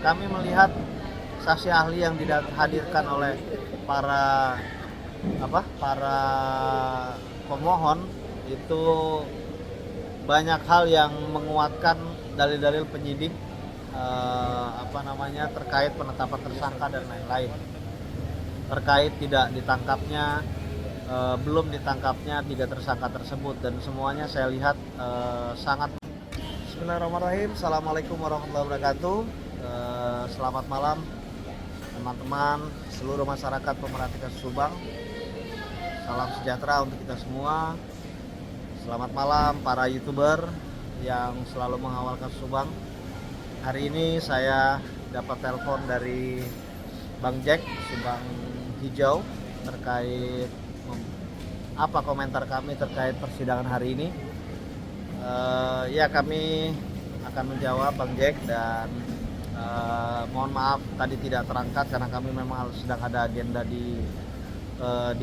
kami melihat saksi ahli yang dihadirkan oleh para para pemohon itu banyak hal yang menguatkan dalil-dalil penyidik terkait penetapan tersangka dan lain-lain, terkait tidak ditangkapnya belum ditangkapnya 3 tersangka tersebut, dan semuanya saya lihat sangat. Bismillahirrahmanirrahim. Assalamualaikum warahmatullahi wabarakatuh. Selamat malam teman-teman seluruh masyarakat pemerhati kasus Subang. Salam sejahtera untuk kita semua. Selamat malam para YouTuber yang selalu mengawal kasus Subang. Hari ini saya dapat telepon dari Bang Jack Subang Hijau terkait apa komentar kami terkait persidangan hari ini. Ya, kami akan menjawab Bang Jack, dan mohon maaf tadi tidak terangkat karena kami memang sedang ada agenda di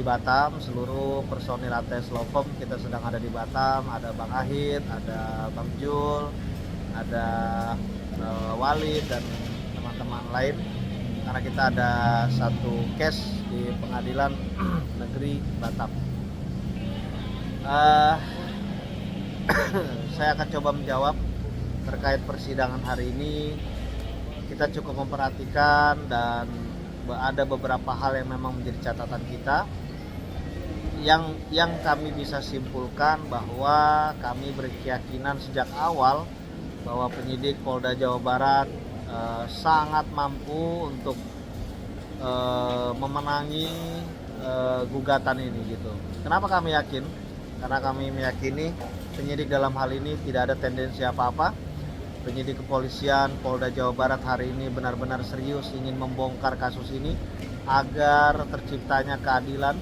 Batam. Seluruh personil ATS Lofom kita sedang ada di Batam. Ada Bang Ahid, ada Bang Jul, ada Walid dan teman-teman lain, karena kita ada satu case di Pengadilan Negeri Batam. Saya akan coba menjawab terkait persidangan hari ini. Kita cukup memperhatikan dan ada beberapa hal yang memang menjadi catatan kita. Yang kami bisa simpulkan bahwa kami berkeyakinan sejak awal bahwa penyidik Polda Jawa Barat sangat mampu untuk memenangi gugatan ini gitu. Kenapa kami yakin? Karena kami meyakini penyidik dalam hal ini tidak ada tendensi apa-apa. Penyidik kepolisian Polda Jawa Barat hari ini benar-benar serius ingin membongkar kasus ini agar terciptanya keadilan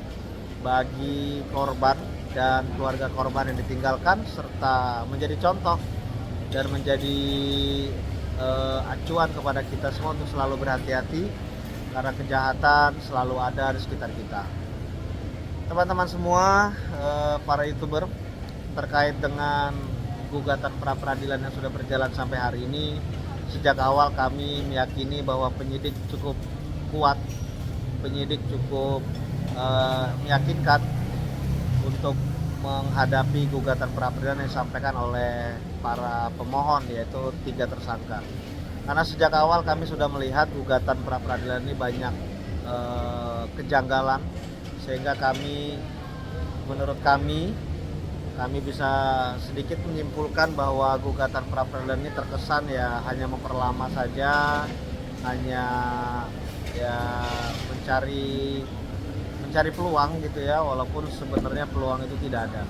bagi korban dan keluarga korban yang ditinggalkan, serta menjadi contoh dan menjadi acuan kepada kita semua untuk selalu berhati-hati karena kejahatan selalu ada di sekitar kita. Teman-teman semua, para YouTuber, terkait dengan gugatan pra peradilan yang sudah berjalan sampai hari ini, sejak awal kami meyakini bahwa penyidik cukup kuat, penyidik cukup meyakinkan untuk menghadapi gugatan pra peradilan yang disampaikan oleh para pemohon, yaitu 3 tersangka. Karena sejak awal kami sudah melihat gugatan pra peradilan ini banyak kejanggalan, sehingga menurut kami bisa sedikit menyimpulkan bahwa gugatan pra peradilan ini terkesan ya hanya memperlama saja, hanya ya mencari peluang gitu ya, walaupun sebenarnya peluang itu tidak ada.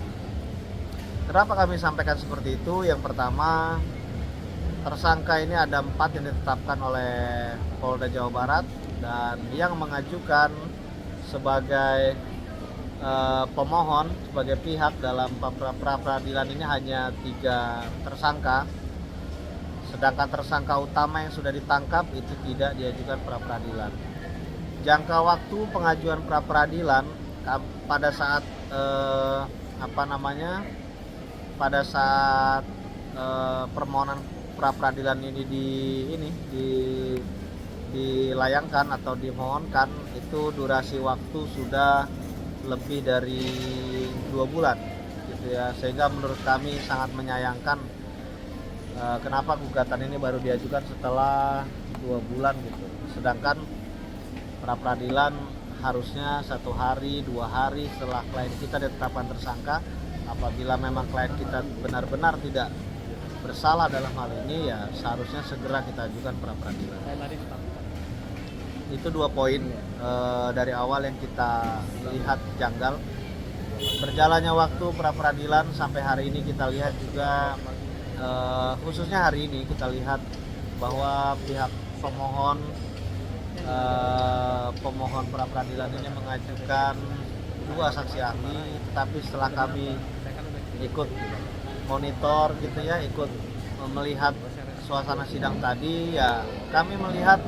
Kenapa kami sampaikan seperti itu? Yang pertama, tersangka ini ada 4 yang ditetapkan oleh Polda Jawa Barat, dan yang mengajukan sebagai pemohon, sebagai pihak dalam pra peradilan ini hanya 3 tersangka, sedangkan tersangka utama yang sudah ditangkap itu tidak diajukan pra peradilan. Jangka waktu pengajuan pra peradilan pada saat permohonan pra peradilan ini dilayangkan atau dimohonkan, itu durasi waktu sudah lebih dari 2 bulan gitu ya, sehingga menurut kami sangat menyayangkan kenapa gugatan ini baru diajukan setelah 2 bulan gitu, sedangkan pra peradilan harusnya 1 hari 2 hari setelah klien kita ditetapkan tersangka. Apabila memang klien kita benar-benar tidak bersalah dalam hal ini, ya seharusnya segera kita ajukan pra peradilan. Itu 2 poin dari awal yang kita lihat janggal. Berjalannya waktu pra peradilan sampai hari ini kita lihat juga, khususnya hari ini kita lihat bahwa pihak pemohon pra peradilan ini mengajukan 2 saksi ahli, tetapi setelah kami ikut monitor gitu ya, ikut melihat suasana sidang tadi, ya kami melihat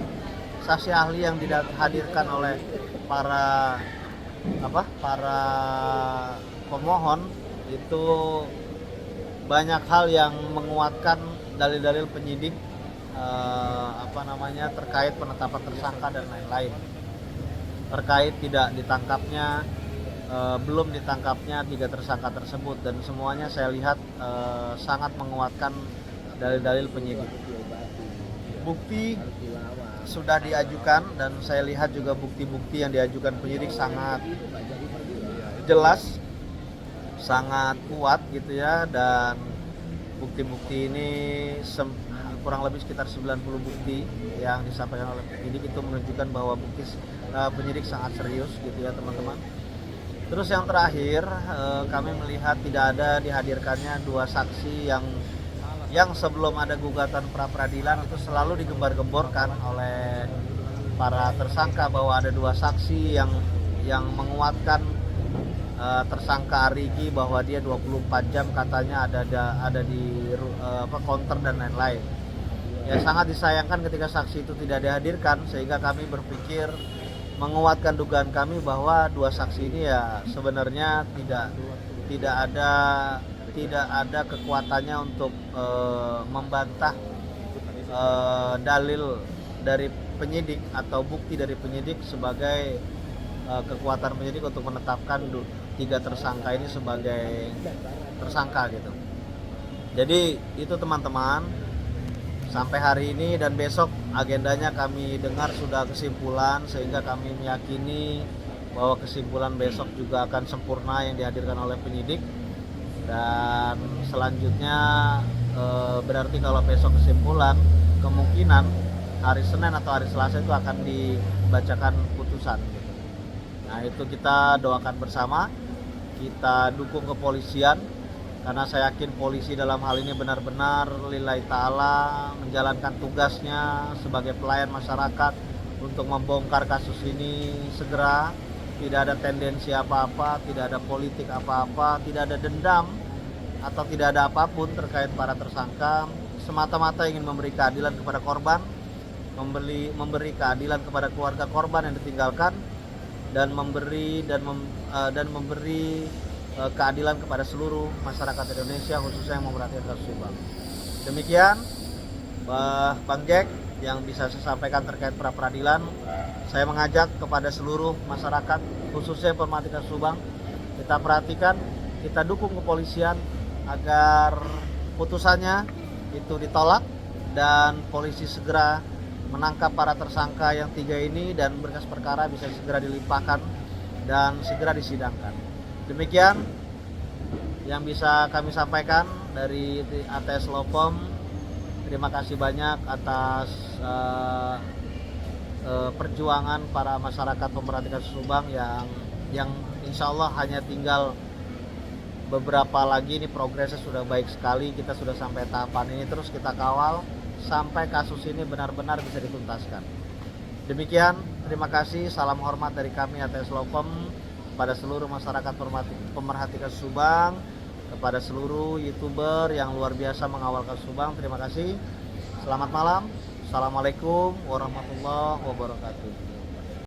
saksi ahli yang dihadirkan oleh para pemohon itu banyak hal yang menguatkan dalil-dalil penyidik terkait penetapan tersangka dan lain-lain, terkait tidak ditangkapnya belum ditangkapnya 3 tersangka tersebut, dan semuanya saya lihat sangat menguatkan dalil-dalil penyidik. Bukti sudah diajukan dan saya lihat juga bukti-bukti yang diajukan penyidik sangat jelas, sangat kuat gitu ya, dan bukti-bukti ini kurang lebih sekitar 90 bukti yang disampaikan oleh penyidik itu menunjukkan bahwa penyidik sangat serius gitu ya teman-teman. Terus yang terakhir, kami melihat tidak ada dihadirkannya 2 saksi yang sebelum ada gugatan pra peradilan itu selalu digembar-gemborkan oleh para tersangka bahwa ada 2 saksi yang menguatkan tersangka Arigi bahwa dia 24 jam katanya ada di counter dan lain-lain. Ya sangat disayangkan ketika saksi itu tidak dihadirkan, sehingga kami berpikir menguatkan dugaan kami bahwa 2 saksi ini ya sebenarnya tidak ada kekuatannya untuk membantah dalil dari penyidik atau bukti dari penyidik sebagai kekuatan penyidik untuk menetapkan 3 tersangka ini sebagai tersangka gitu. Jadi itu teman-teman, sampai hari ini dan besok agendanya kami dengar sudah kesimpulan, sehingga kami meyakini bahwa kesimpulan besok juga akan sempurna yang dihadirkan oleh penyidik. Dan selanjutnya berarti kalau besok kesimpulan, kemungkinan hari Senin atau hari Selasa itu akan dibacakan putusan. Nah itu kita doakan bersama, kita dukung kepolisian, karena saya yakin polisi dalam hal ini benar-benar lillahi ta'ala menjalankan tugasnya sebagai pelayan masyarakat untuk membongkar kasus ini segera. Tidak ada tendensi apa-apa, tidak ada politik apa-apa, tidak ada dendam atau tidak ada apapun terkait para tersangka. Semata-mata ingin memberi keadilan kepada korban, memberi keadilan kepada keluarga korban yang ditinggalkan, dan memberi keadilan kepada seluruh masyarakat Indonesia, khususnya yang memperhatikan kasus Subang. Demikian Bang Jack yang bisa saya sampaikan terkait pra peradilan. Saya mengajak kepada seluruh masyarakat, khususnya pemerhati kasus Subang, kita perhatikan, kita dukung kepolisian agar putusannya itu ditolak dan polisi segera menangkap para tersangka yang 3 ini dan berkas perkara bisa segera dilimpahkan dan segera disidangkan. Demikian yang bisa kami sampaikan dari ATS Lopom. Terima kasih banyak atas perjuangan para masyarakat pemerhati kasus Subang yang insya Allah hanya tinggal beberapa lagi. Ini progresnya sudah baik sekali, kita sudah sampai tahapan ini, terus kita kawal sampai kasus ini benar-benar bisa dituntaskan. Demikian, terima kasih, salam hormat dari kami ATS Lopom kepada seluruh masyarakat pemerhati kasus Subang, kepada seluruh YouTuber yang luar biasa mengawal kasus Subang. Terima kasih. Selamat malam. Assalamualaikum warahmatullahi wabarakatuh.